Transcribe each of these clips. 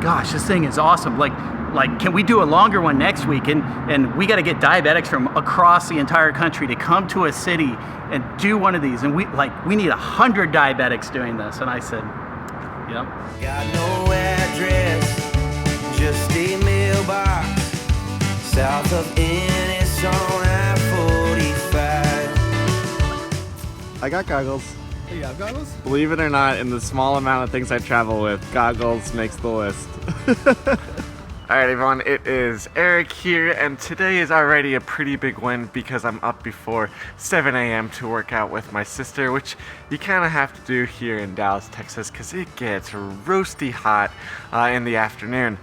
gosh, this thing is awesome. Like, can we do a longer one next week? And we got to get diabetics from across the entire country to come to a city and do one of these. And we need 100 diabetics doing this. And I said, yep. Got no address, just a mailbox south of Ennis on I-45. I got goggles. You have goggles? Believe it or not, in the small amount of things I travel with, goggles makes the list. Alright everyone, it is Eric here, and today is already a pretty big win because I'm up before 7 a.m. to work out with my sister, which you kind of have to do here in Dallas, Texas, because it gets roasty hot in the afternoon.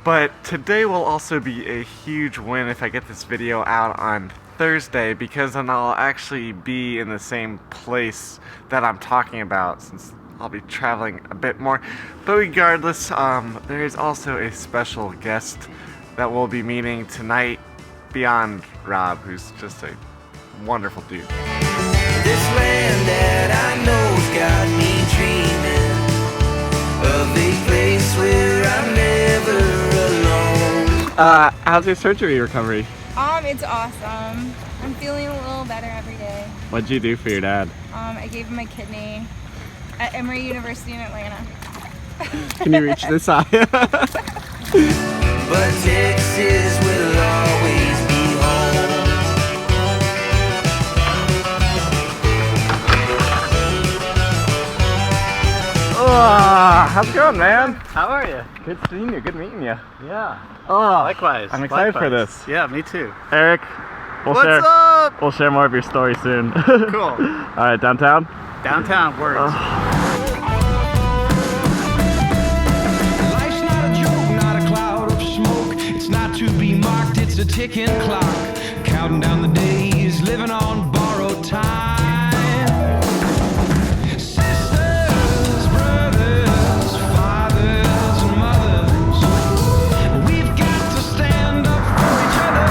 But today will also be a huge win if I get this video out on Thursday, because then I'll actually be in the same place that I'm talking about, since I'll be traveling a bit more. But regardless, there is also a special guest that we'll be meeting tonight beyond Rob, who's just a wonderful dude. This land that I know's got me dreaming of a place where I'm never alone. How's your surgery recovery? It's awesome. I'm feeling a little better every day. What'd you do for your dad? I gave him a kidney at Emory University in Atlanta. Can you reach this side? But Texas will always be home. How's it going, man? How are you? Good seeing you. Good meeting you. Yeah. Oh, Likewise. I'm excited for this. Yeah, me too. Eric, What's up? We'll share more of your story soon. Cool. All right, downtown? Downtown, words. Life's not a joke, not a cloud of smoke. It's not to be mocked, it's a ticking clock. Counting down the days, living on borrowed time. Sisters, brothers, fathers, and mothers. We've got to stand up for each other.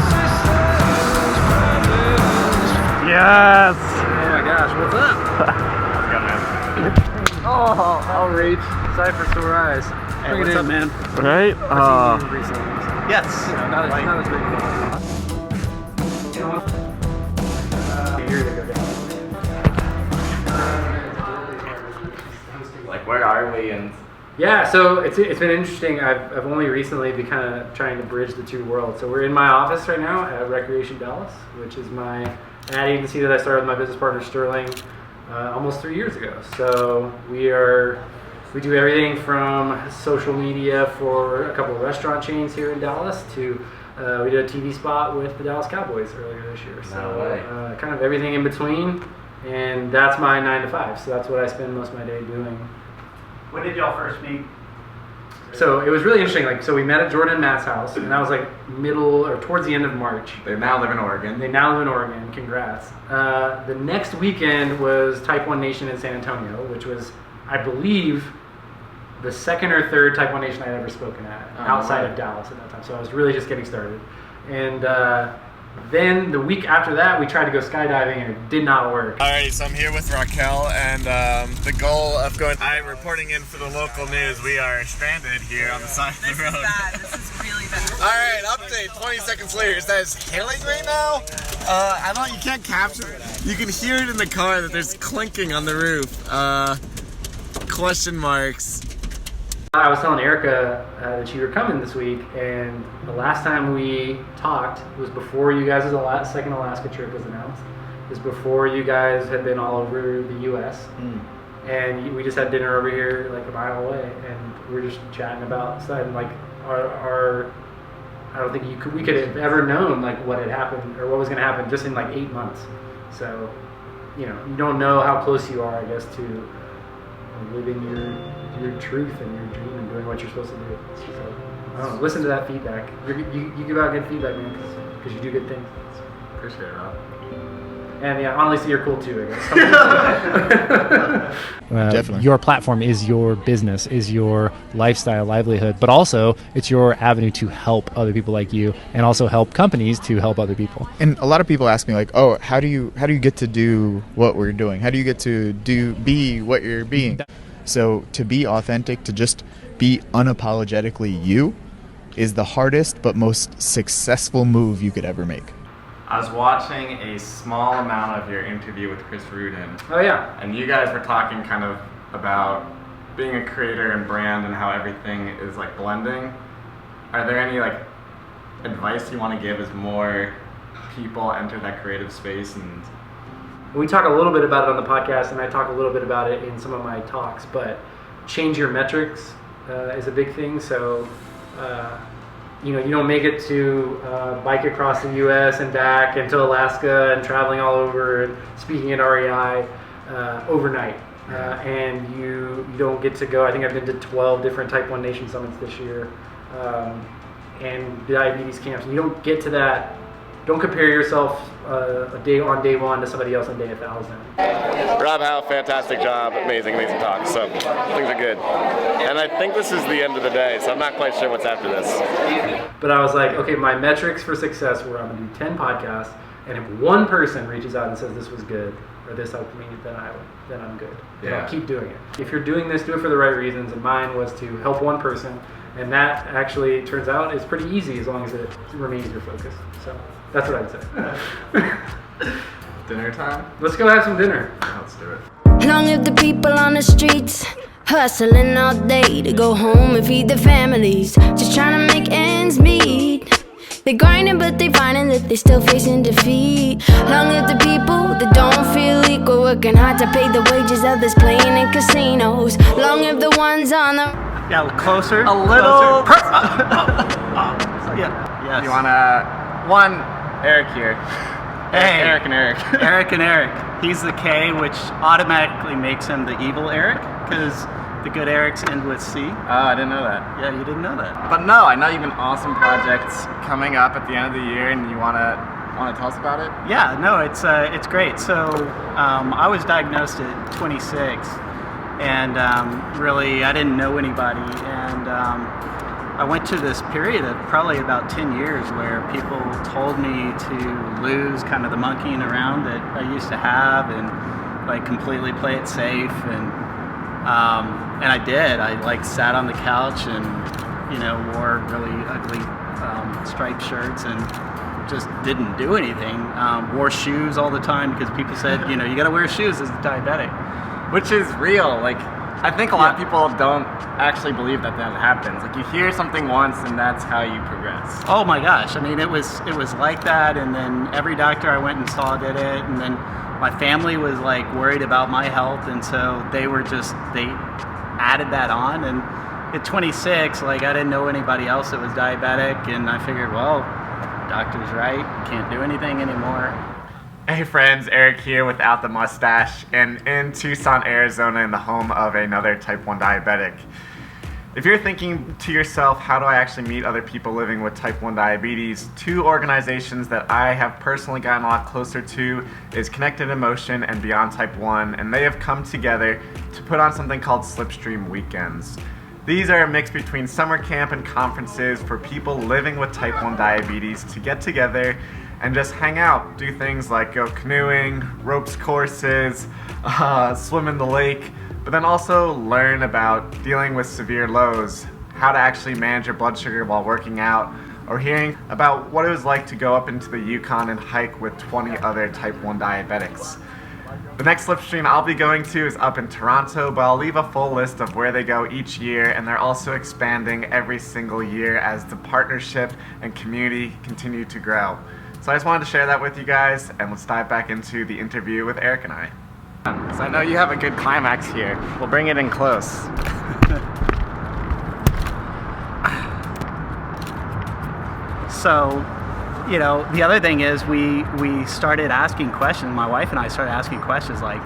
Sisters, brothers. Yes! Oh my gosh, what's up? Let's go, man. Oh, I'll reach. Sorry for sore eyes. Hey, what's up, man? Right? Yes. Not as big. Like, where are we? And Yeah, so it's been interesting. I've only recently been kind of trying to bridge the two worlds. So we're in my office right now at Recreation Dallas, which is my ad agency that I started with my business partner Sterling almost 3 years ago. So we do everything from social media for a couple of restaurant chains here in Dallas to we did a TV spot with the Dallas Cowboys earlier this year. So kind of everything in between, and that's my 9 to 5. So that's what I spend most of my day doing. When did y'all first meet? So it was really interesting. So we met at Jordan and Matt's house, and that was middle or towards the end of March. they now live in Oregon. They now live in Oregon. Congrats. The next weekend was Type 1 Nation in San Antonio, which was, I believe, the second or third Type 1 Nation I'd ever spoken at outside of Dallas at that time. So I was really just getting started. And then the week after that, we tried to go skydiving, and it did not work. Alrighty, so I'm here with Raquel, and the goal of going... I'm reporting in for the local news. We are stranded here on the side of the road. This is really bad. Alright, update 20 seconds later. Is that hailing right now? I don't, you can't capture it. You can hear it in the car that there's clinking on the roof. Question marks. I was telling Erica that you were coming this week, and the last time we talked was before you guys' second Alaska trip was announced. It was before you guys had been all over the U.S. And we just had dinner over here a mile away, and we were just chatting about stuff. And our I don't think we could have ever known what had happened or what was going to happen just in 8 months. So you don't know how close you are, I guess, to living your truth and your dream and doing what you're supposed to do. So, I don't know, listen to that feedback. You give out good feedback, man, because you do good things. Appreciate it, Rob. And yeah, Annalisa, you're cool too, I guess. Definitely. Your platform is your business, is your lifestyle, livelihood, but also it's your avenue to help other people like you, and also help companies to help other people. And a lot of people ask me oh, how do you get to do what we're doing? How do you get to be what you're being? So to be authentic, to just be unapologetically you, is the hardest but most successful move you could ever make. I was watching a small amount of your interview with Chris Rudin. Oh yeah. And you guys were talking kind of about being a creator and brand and how everything is like blending. Are there any like advice you want to give as more people enter that creative space? And we talk a little bit about it on the podcast, and I talk a little bit about it in some of my talks, but change your metrics is a big thing. So you don't make it to bike across the US and back and to Alaska and traveling all over and speaking at REI overnight. And you don't get to go. I think I've been to 12 different Type 1 Nation summits this year, and diabetes camps. And you don't get to that. Don't compare yourself on day one to somebody else on day 1,000. Rob Howe, fantastic job, amazing talk. So things are good. And I think this is the end of the day, so I'm not quite sure what's after this. But I was like, okay, my metrics for success were I'm gonna do 10 podcasts, and if one person reaches out and says this was good or this helped me, then I'm good. And I'll keep doing it. If you're doing this, do it for the right reasons. And mine was to help one person, and that actually turns out is pretty easy as long as it remains your focus. So that's what I'd say. Dinner time? Let's go have some dinner. Let's do it. Long live the people on the streets, hustling all day to go home and feed their families, just trying to make ends meet. They grinding but they finding that they still facing defeat. Long live the people that don't feel equal, working hard to pay the wages of this playing in casinos. Long live the ones on the... Yeah, closer. A little. Yeah. Yes. You wanna Eric here. Hey. Eric and Eric. Eric and Eric. He's the K, which automatically makes him the evil Eric, because the good Erics end with C. Oh, I didn't know that. Yeah, you didn't know that. But no, I know you have an awesome project coming up at the end of the year, and you wanna tell us about it? Yeah, no, it's great. So I was diagnosed at 26, and really I didn't know anybody, and I went to this period of probably about 10 years where people told me to lose kind of the monkeying around that I used to have and like completely play it safe, and I did. I like sat on the couch and wore really ugly striped shirts and just didn't do anything. Wore shoes all the time because people said, you gotta wear shoes as a diabetic. Which is real. Like, I think a lot of people don't actually believe that happens. Like, you hear something once and that's how you progress. Oh my gosh. I mean, it was like that, and then every doctor I went and saw did it, and then my family was like worried about my health, and so they added that on. And at 26, like, I didn't know anybody else that was diabetic, and I figured, well, doctor's right, can't do anything anymore. Hey friends, Eric here without the mustache, and in Tucson, Arizona, in the home of another type 1 diabetic. If you're thinking to yourself, how do I actually meet other people living with type 1 diabetes, two organizations that I have personally gotten a lot closer to is Connected in Motion and Beyond Type 1, and they have come together to put on something called Slipstream Weekends. These are a mix between summer camp and conferences for people living with type 1 diabetes to get together and just hang out, do things like go canoeing, ropes courses, swim in the lake, but then also learn about dealing with severe lows, how to actually manage your blood sugar while working out, or hearing about what it was like to go up into the Yukon and hike with 20 other type 1 diabetics. The next Slipstream I'll be going to is up in Toronto, but I'll leave a full list of where they go each year, and they're also expanding every single year as the partnership and community continue to grow. So I just wanted to share that with you guys, and let's dive back into the interview with Eric and I. So I know you have a good climax here. We'll bring it in close. So, the other thing is we started asking questions. My wife and I started asking questions like,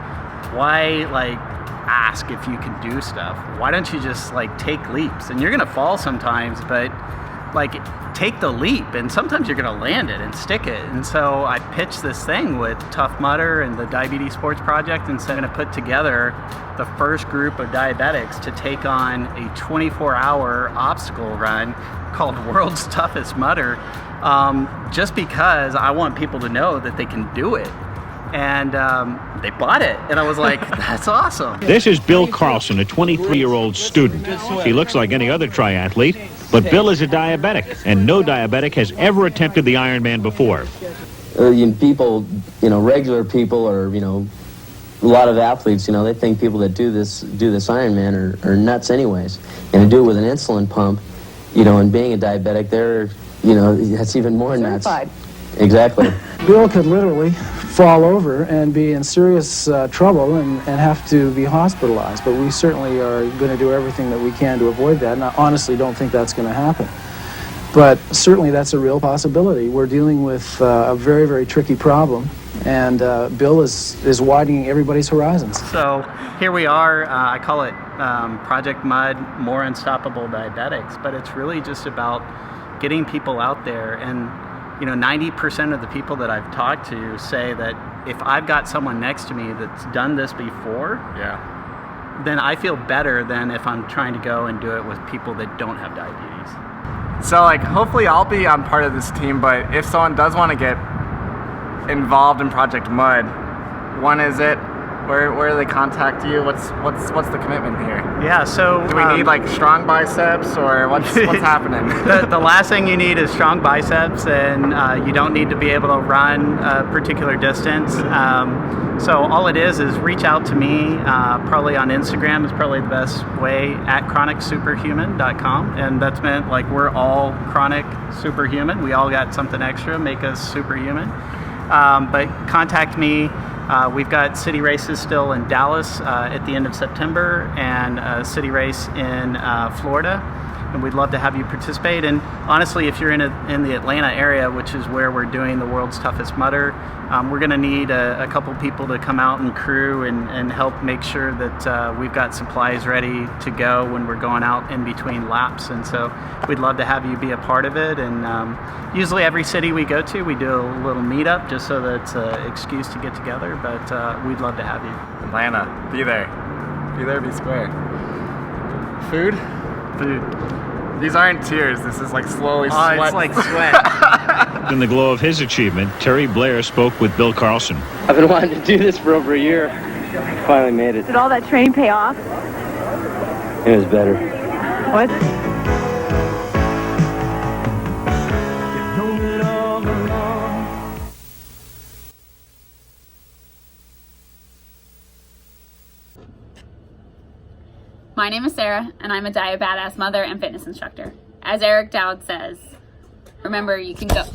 why ask if you can do stuff? Why don't you just take leaps? And you're gonna fall sometimes, but take the leap, and sometimes you're gonna land it and stick it. And so I pitched this thing with Tough Mudder and the Diabetes Sports Project, and so I'm gonna put together the first group of diabetics to take on a 24-hour obstacle run called World's Toughest Mudder, just because I want people to know that they can do it. and they bought it, and I was like, that's awesome. This is Bill Carlson, a 23-year-old student. He looks like any other triathlete, but Bill is a diabetic, and no diabetic has ever attempted the Ironman before. People, regular people, or a lot of athletes, they think people that do this Ironman are nuts anyways, and to do it with an insulin pump, and being a diabetic, that's even more nuts. Exactly. Bill could literally fall over and be in serious trouble and have to be hospitalized, but we certainly are going to do everything that we can to avoid that, and I honestly don't think that's going to happen. But certainly that's a real possibility. We're dealing with a very, very tricky problem, and Bill is widening everybody's horizons. So here we are, I call it Project Mud, More Unstoppable Diabetics, but it's really just about getting people out there. And 90% of the people that I've talked to say that if I've got someone next to me that's done this before, then I feel better than if I'm trying to go and do it with people that don't have diabetes. So hopefully I'll be on part of this team, but if someone does want to get involved in Project Mud, when is it? Where do they contact you? What's the commitment here? Yeah, so do we need strong biceps, or what's happening? The last thing you need is strong biceps, and you don't need to be able to run a particular distance. So all it is reach out to me. Probably on Instagram is probably the best way, at chronicsuperhuman.com, and that's meant we're all chronic superhuman. We all got something extra, make us superhuman. But contact me. We've got city races still in Dallas at the end of September, and a city race in Florida, and we'd love to have you participate. And honestly, if you're in the Atlanta area, which is where we're doing the world's toughest mudder, we're going to need a couple people to come out and crew and help make sure that we've got supplies ready to go when we're going out in between laps. And so we'd love to have you be a part of it. And usually every city we go to, we do a little meetup just so that it's an excuse to get together, but we'd love to have you. Atlanta, be there. Be there, be square. Food? These aren't tears, this is slowly sweat. It's like sweat. In the glow of his achievement, Terry Blair spoke with Bill Carlson. I've been wanting to do this for over a year. Finally made it. Did all that training pay off? It was better. What? My name is Sarah, and I'm a Diabetics mother and fitness instructor. As Erik Douds says, remember, you can go.